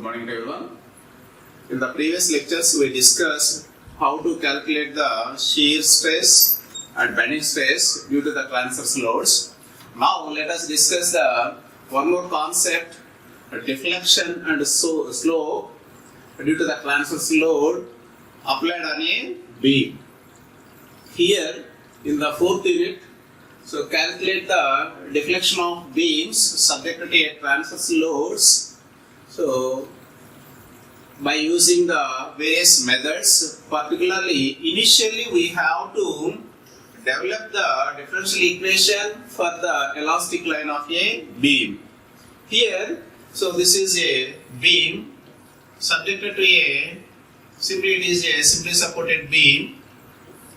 Good morning to everyone. In the previous lectures, we discussed how to calculate the shear stress and bending stress due to the transverse loads. Now, let us discuss the one more concept, deflection and slope due to the transverse load applied on a beam. Here, in the fourth unit, so calculate the deflection of beams subjected to a transverse loads. So, by using the various methods, particularly initially we have to develop the differential equation for the elastic line of a beam. Here, so this is a beam subjected to it is a simply supported beam.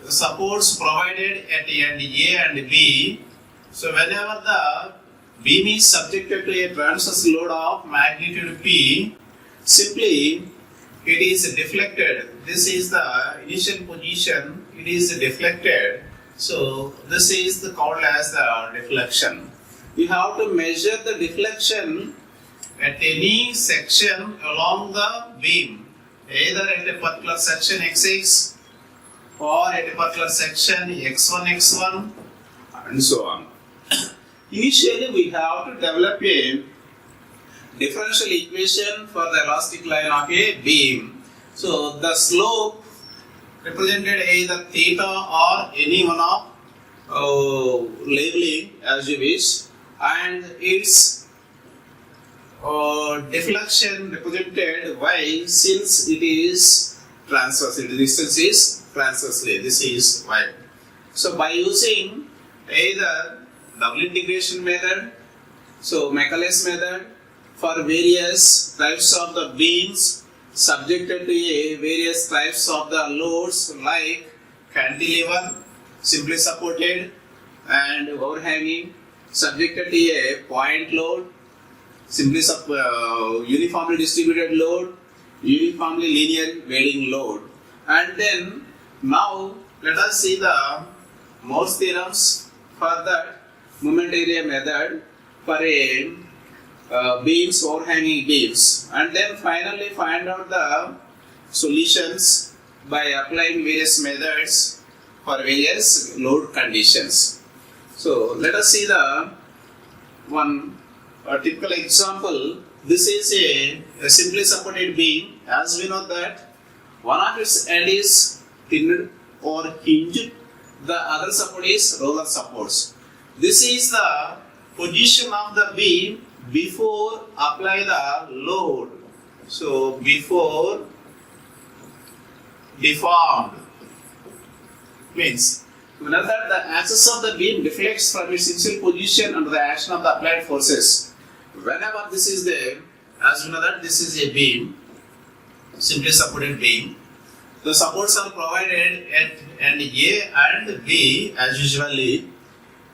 The supports provided at end A and B. So whenever the beam is subjected to a transverse load of magnitude P, simply it is deflected. This is the initial position, it is deflected. So this is called as the deflection. You have to measure the deflection at any section along the beam, either at a particular section x6 or at a particular section x1 and so on. Initially we have to develop a differential equation for the elastic line of a beam. So the slope represented either theta or any one of labeling as you wish, and its deflection represented y, since it is transverse, the distance is transversely, this is y. So by using either double integration method, so Macaulay's method, for various types of the beams subjected to a various types of the loads like cantilever, simply supported and overhanging, subjected to a point load, simply uniformly distributed load, uniformly linear weighting load. And then now let us see the Morse theorems for that moment area method for a beams, overhanging beams, and then finally find out the solutions by applying various methods for various load conditions. So let us see the one typical example. This is a simply supported beam. As we know that one of its end is pinned or hinged, the other support is roller supports. This is the position of the beam before apply the load. So before deformed means whenever the axis of the beam deflects from its initial position under the action of the applied forces. Whenever this is there, as we know that this is a beam, simply supported beam. The supports are provided at end A and B as usually.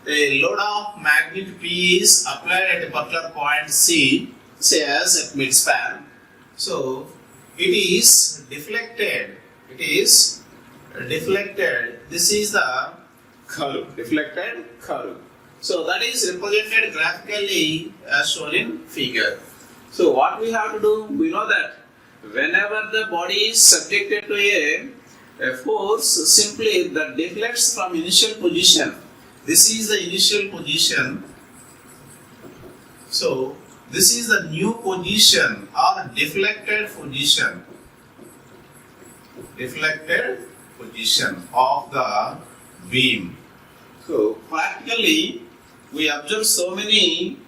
A load of magnitude P is applied at a particular point C, say as at midspan. So it is deflected. It is deflected. This is the curve, deflected curve. So that is represented graphically as shown in figure. So what we have to do, we know that whenever the body is subjected to a force, simply that deflects from initial position. This is the initial position. So this is the new position or deflected position. Deflected position of the beam. So practically we observe so many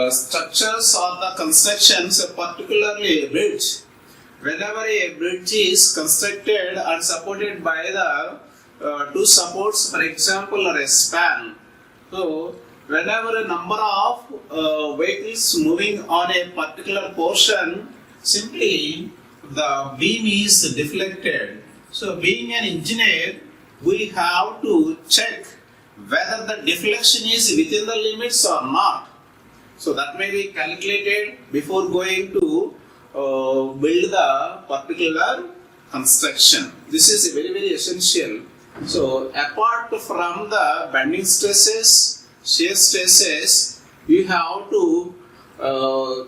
structures or the constructions, particularly a bridge. Whenever a bridge is constructed and supported by the two supports, for example, or a span. So, whenever a number of vehicles moving on a particular portion, simply the beam is deflected. So, being an engineer, we have to check whether the deflection is within the limits or not. So, that may be calculated before going to build the particular construction. This is very, very essential. So, apart from the bending stresses, shear stresses, you have to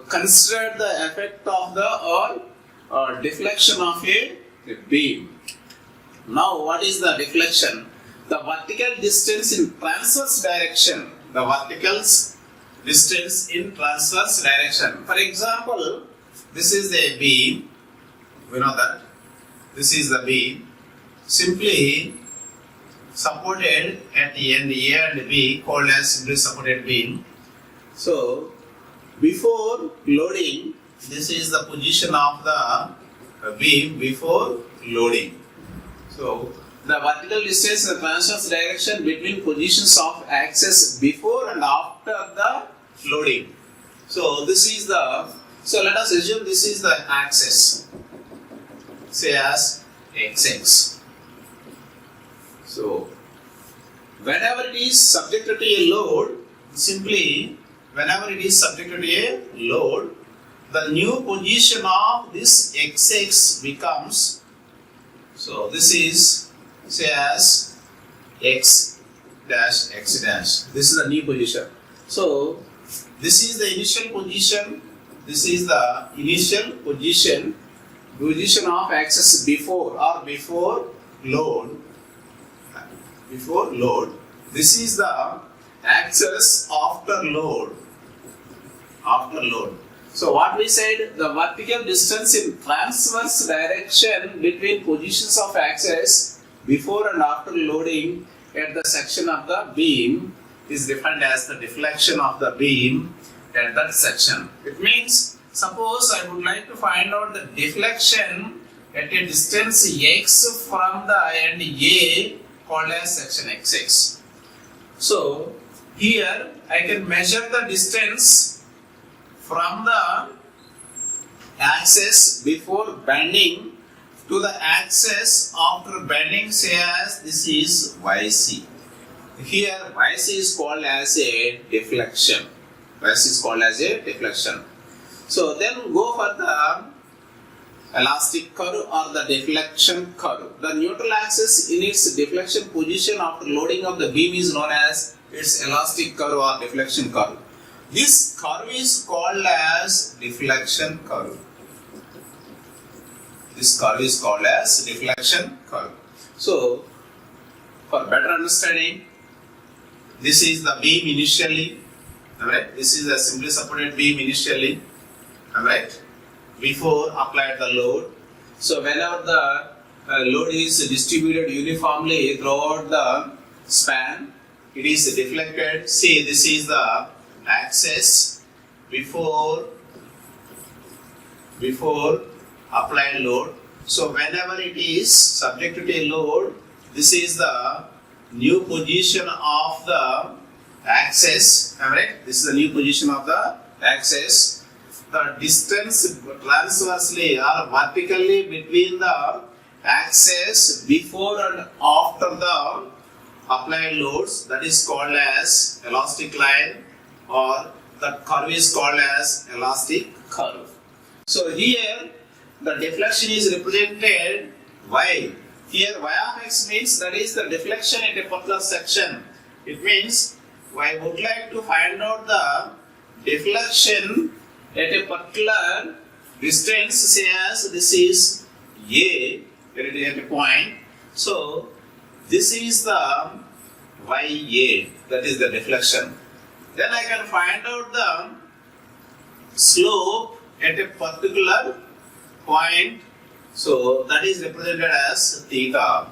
considered the effect of the deflection of a beam. Now, what is the deflection? The vertical distance in transverse direction. The vertical distance in transverse direction. For example, this is the beam. We know that this is the beam. Simply supported at the end A and B, called as simply supported beam. So, before loading, this is the position of the beam before loading. So, the vertical distance in the transverse direction between positions of axis before and after the loading. So, this is so let us assume this is the axis, say as XX. So, whenever it is subjected to a load, simply whenever it is subjected to a load, the new position of this XX becomes, so this is say as X dash X dash. This is the new position. So, this is the initial position, this is the initial position of axis before load. Before load, this is the axis after load. So what we said, the vertical distance in transverse direction between positions of axis before and after loading at the section of the beam is defined as the deflection of the beam at that section. It means, suppose I would like to find out the deflection at a distance x from the end A, called as section XX. So, here I can measure the distance from the axis before bending to the axis after bending, say as this is YC. Here YC is called as a deflection. So, then go for the elastic curve or the deflection curve. The neutral axis in its deflection position after loading of the beam is known as its elastic curve or deflection curve. This curve is called as deflection curve. So, for better understanding, this is the beam initially. Alright, this is a simply supported beam initially. Alright, before applied the load. So whenever the load is distributed uniformly throughout the span, it is deflected. See, this is the axis before applied load. So whenever it is subjected to a load, this is the new position of the axis. Alright, this is the new position of the axis. The distance transversely or vertically between the axis before and after the applied loads, that is called as elastic line, or that curve is called as elastic curve. So here the deflection is represented Y. Here Y of X means that is the deflection at a particular section. It means I would like to find out the deflection at a particular distance, say as this is A, at a point. So, this is the YA, that is the deflection. Then I can find out the slope at a particular point. So, that is represented as theta.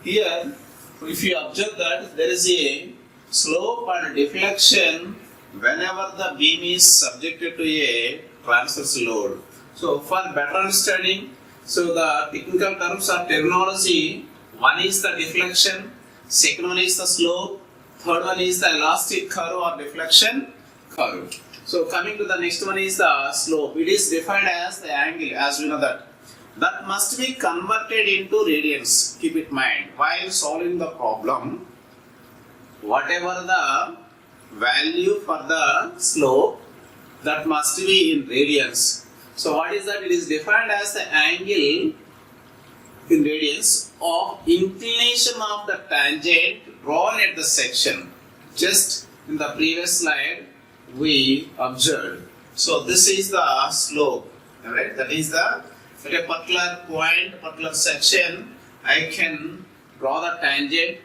Here, if you observe that there is a slope and deflection whenever the beam is subjected to a transverse load. So, for better understanding, so the technical terms or terminology, one is the deflection, second one is the slope, third one is the elastic curve or deflection curve. So, coming to the next one is the slope. It is defined as the angle, as we know that. That must be converted into radians. Keep it in mind while solving the problem. Whatever the value for the slope, that must be in radians. So what is that? It is defined as the angle in radians of inclination of the tangent drawn at the section. Just in the previous slide we observed. So this is the slope, right? That is the at a particular point, particular section, I can draw the tangent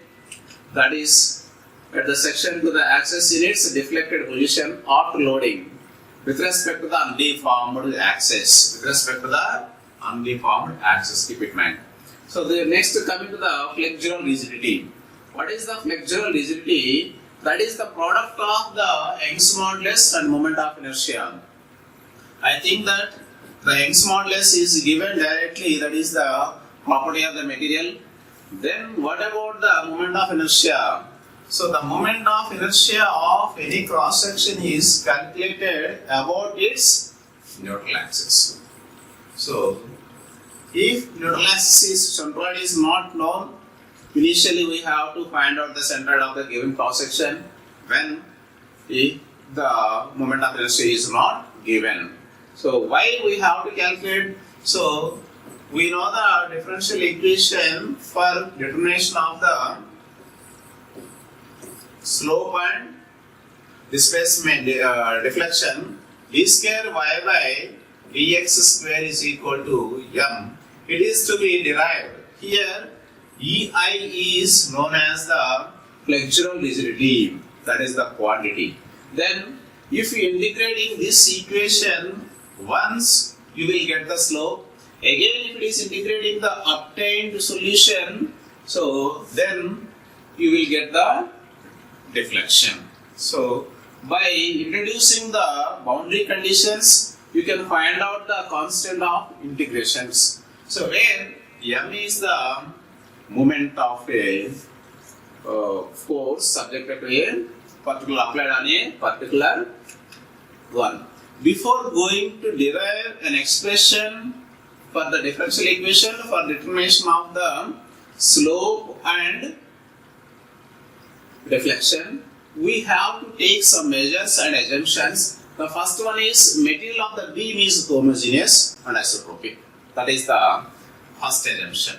that is at the section to the axis in its deflected position after loading with respect to the undeformed axis. With respect to the undeformed axis, keep it in mind. So the next coming to the flexural rigidity. What is the flexural rigidity? That is the product of the Young's modulus and moment of inertia. I think that the Young's modulus is given directly, that is the property of the material. Then what about the moment of inertia? So the moment of inertia of any cross section is calculated about its neutral axis. So if neutral axis centroid is not known, initially we have to find out the centroid of the given cross section when the moment of inertia is not given. So why we have to calculate? So we know the differential equation for determination of the slope and displacement deflection. D square y by dx square is equal to m. It is to be derived. Here EI is known as the flexural rigidity, that is the quantity. Then if you integrating this equation once, you will get the slope. Again, if it is integrating the obtained solution, so then you will get the deflection. So by introducing the boundary conditions, you can find out the constant of integrations. So where m is the moment of a force subjected to a particular applied on a particular one. Before going to derive an expression for the differential equation for determination of the slope and deflection, we have to take some measures and assumptions. The first one is material of the beam is homogeneous and isotropic. That is the first assumption.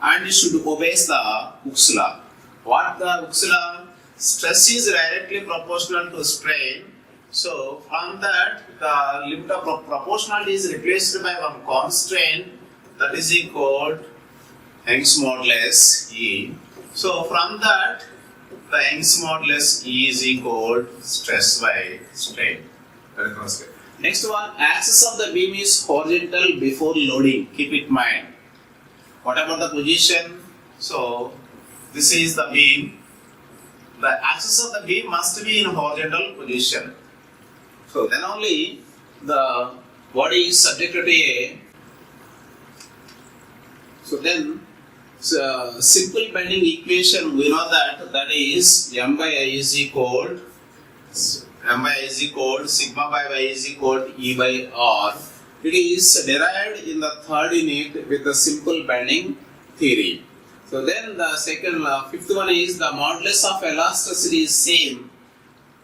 And it should obey the Hooke's law. What the Hooke's law? Stress is directly proportional to strain. So from that, the limit of proportionality is replaced by one constraint, that is equal to Young's modulus E. So from that, the Young's modulus E is equal to stress by strain. Next one, axis of the beam is horizontal before loading. Keep it in mind. What about the position? So this is the beam. The axis of the beam must be in horizontal position. So then only the body is subjected to a. So then simple bending equation, we know that is m by I is equal sigma by y is equal to E by R. It is derived in the third unit with the simple bending theory. So then the fifth one is the modulus of elasticity is same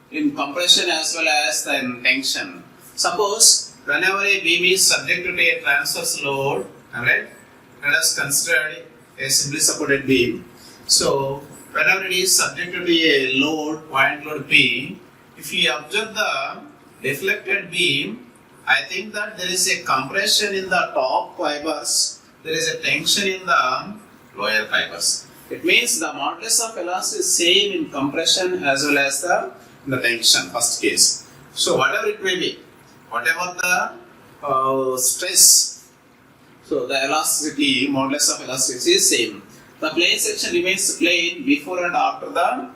in compression as well as in tension. Suppose whenever a beam is subjected to a transverse load, alright, let us consider a simply supported beam. So whenever it is subjected to a load, point load P, if you observe the deflected beam, I think that there is a compression in the top fibers, there is a tension in the lower fibers. It means the modulus of elasticity is same in compression as well as the tension, first case. So whatever it may be, whatever the stress, so the elasticity, modulus of elasticity is same. The plane section remains plane before and after the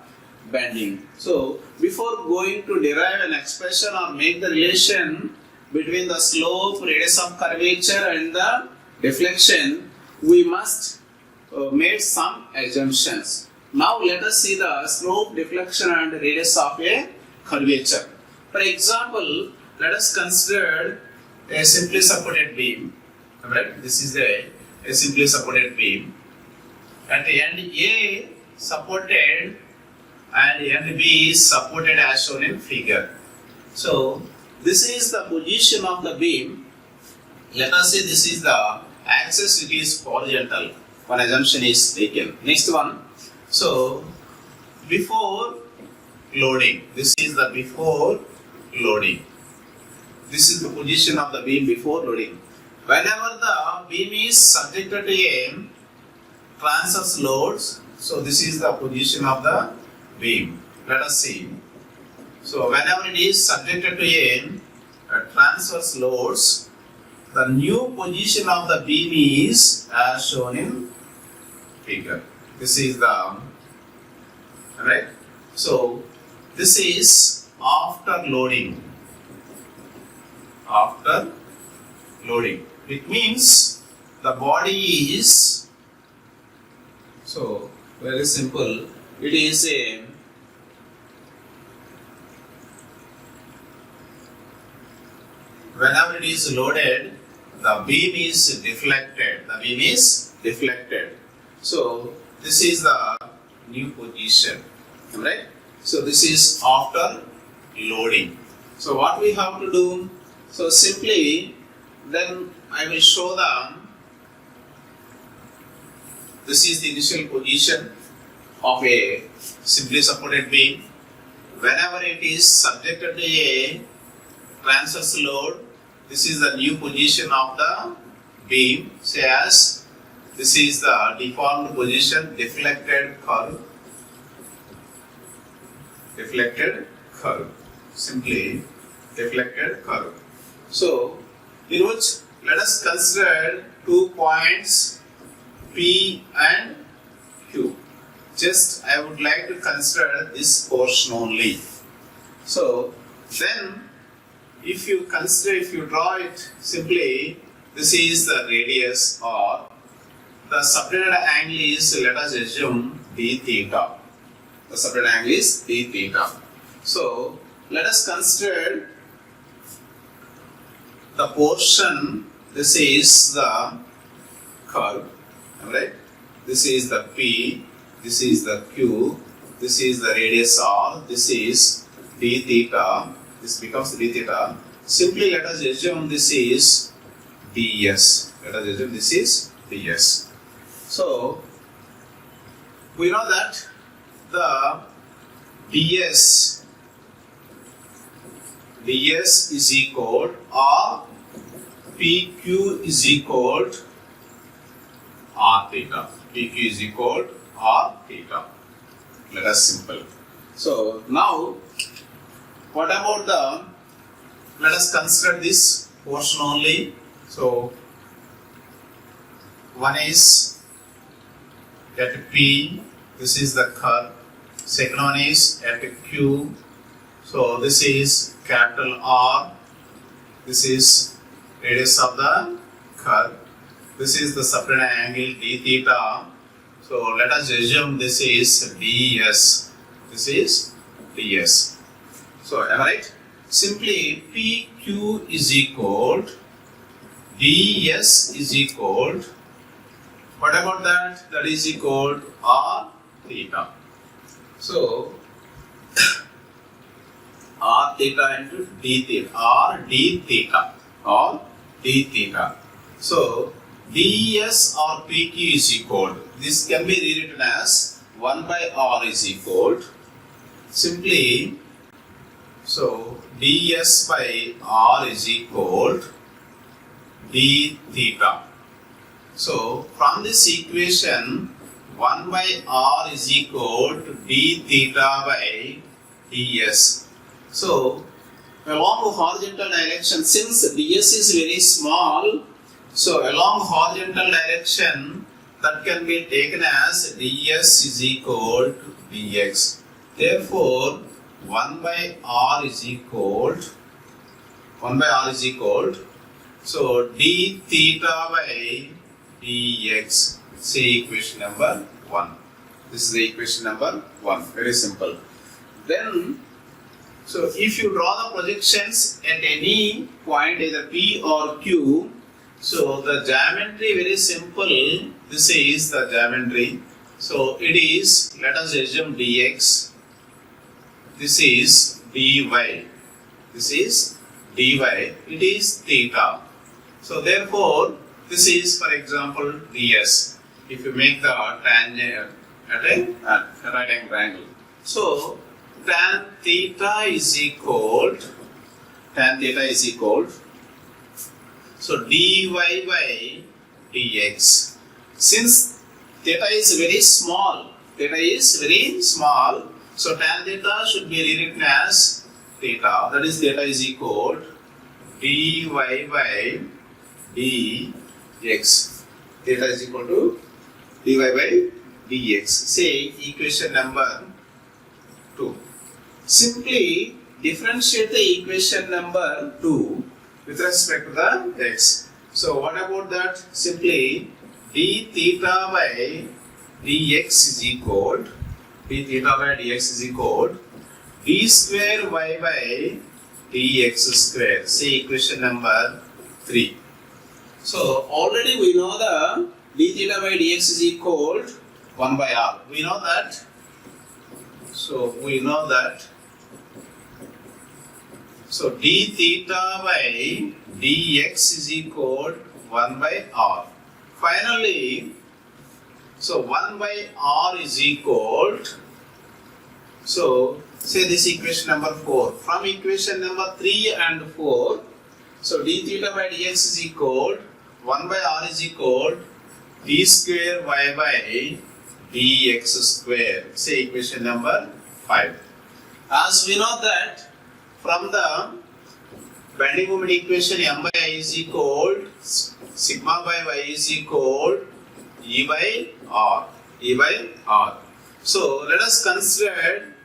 bending. So before going to derive an expression or make the relation between the slope, radius of curvature and the deflection, we must make some assumptions. Now let us see the slope, deflection and radius of a curvature. For example, let us consider a simply supported beam. Right? This is a simply supported beam. At the end A supported and end B is supported as shown in figure. So this is the position of the beam. Let us say this is the axis, it is horizontal. One assumption is taken. Next one. So before loading, this is the before loading. This is the position of the beam before loading. Whenever the beam is subjected to a transverse loads, so this is the position of the beam. Let us see. So whenever it is subjected to a transverse loads, the new position of the beam is as shown in figure. This is the right. So this is after loading. After loading, it means the body is, so very simple. It is a whenever it is loaded, the beam is deflected. The beam is deflected. So this is the new position, right? So this is after loading. So what we have to do? So simply, then I will show them. This is the initial position of a simply supported beam. Whenever it is subjected to a transverse load, this is the new position of the beam. Say as this is the deformed position, deflected curve. Deflected curve. Simply deflected curve. So, in which let us consider 2 points P and Q. Just I would like to consider this portion only. So, then if you draw it simply, this is the radius or the subtended angle is, let us assume d theta. The subtended angle is d theta. So, let us consider the portion, this is the curve, right? This is the P, this is the Q, this is the radius R, this is d theta, this becomes d theta. Simply let us assume this is ds. Let us assume this is ds. So, we know that the ds is equal or PQ is equal to R theta. PQ is equal to R theta. Let us simple. So now, what about let us consider this portion only. So one is at P, this is the curve. Second one is at Q. So this is capital R. This is radius of the curve. This is the subtended angle d theta. So let us assume this is ds. This is ds. So am I right? Simply PQ is equal to ds is equal to, what about that? That is equal to R theta. So R theta into d theta, or d theta, or d theta. So ds or PQ is equal to, this can be rewritten as 1 by R is equal to, simply, so ds by R is equal to d theta. So from this equation, 1 by R is equal to d theta by ds. So along horizontal direction, since ds is very small, so along horizontal direction that can be taken as ds is equal to dx. Therefore, 1 by R is equal to, so d theta by dx. See equation number 1. This is the equation number 1. Very simple. Then, so if you draw the projections at any point, either P or Q, so the geometry very simple. This is the geometry. So it is, let us assume dx. This is dy. This is dy. It is theta. So therefore, this is, for example, ds. If you make the tangent at a right angle. So tan theta is equal to tan theta is equal, so dy by dx. Since theta is very small, so tan theta should be rewritten as theta, that is theta is equal dy by dx. Theta is equal to dy by dx. Say equation number 2. Simply differentiate the equation number 2 with respect to the x. So what about that? Simply d theta by dx is equal d square y by dx square. Say equation number 3. So already we know the d theta by dx is equal 1 by r. We know that. So d theta by dx is equal 1 by r. Finally, so 1 by r is equal, so say this equation number 4. From equation number 3 and 4, so d theta by dx is equal 1 by r is equal d square y by dx square. Say equation number 5. As we know that from the bending moment equation, m by I is equal sigma by y is equal E by R. So let us consider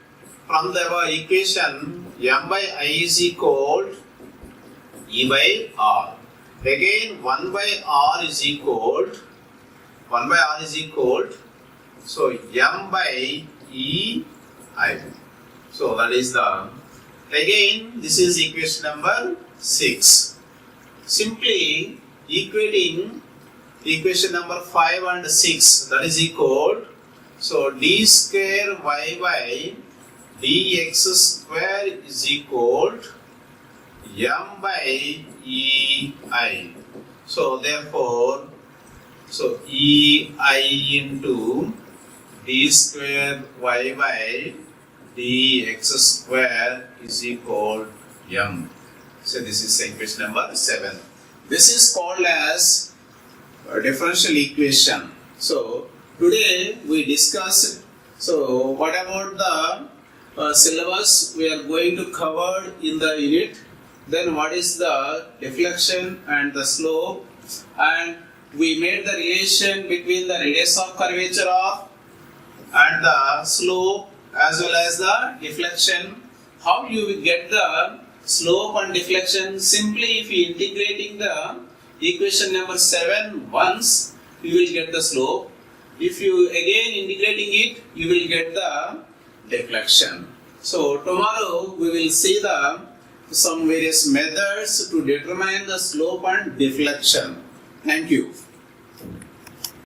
from the equation m by I is equal E by R. Again 1 by R is equal, so m by E I. So that is the, again this is equation number 6. Simply equating equation number 5 and 6, that is equal, so d square y by dx square is equal m by ei. So therefore, so ei into d square y by dx square is equal m. So this is equation number 7. This is called as a differential equation. So today we discussed, so what about the syllabus we are going to cover in the unit, then what is the deflection and the slope, and we made the relation between the radius of curvature of and the slope as well as the deflection. How you will get the slope and deflection? Simply if you integrating the equation number 7 once, you will get the slope. If you again integrating it, you will get the deflection. So tomorrow we will see some various methods to determine the slope and deflection. Thank you.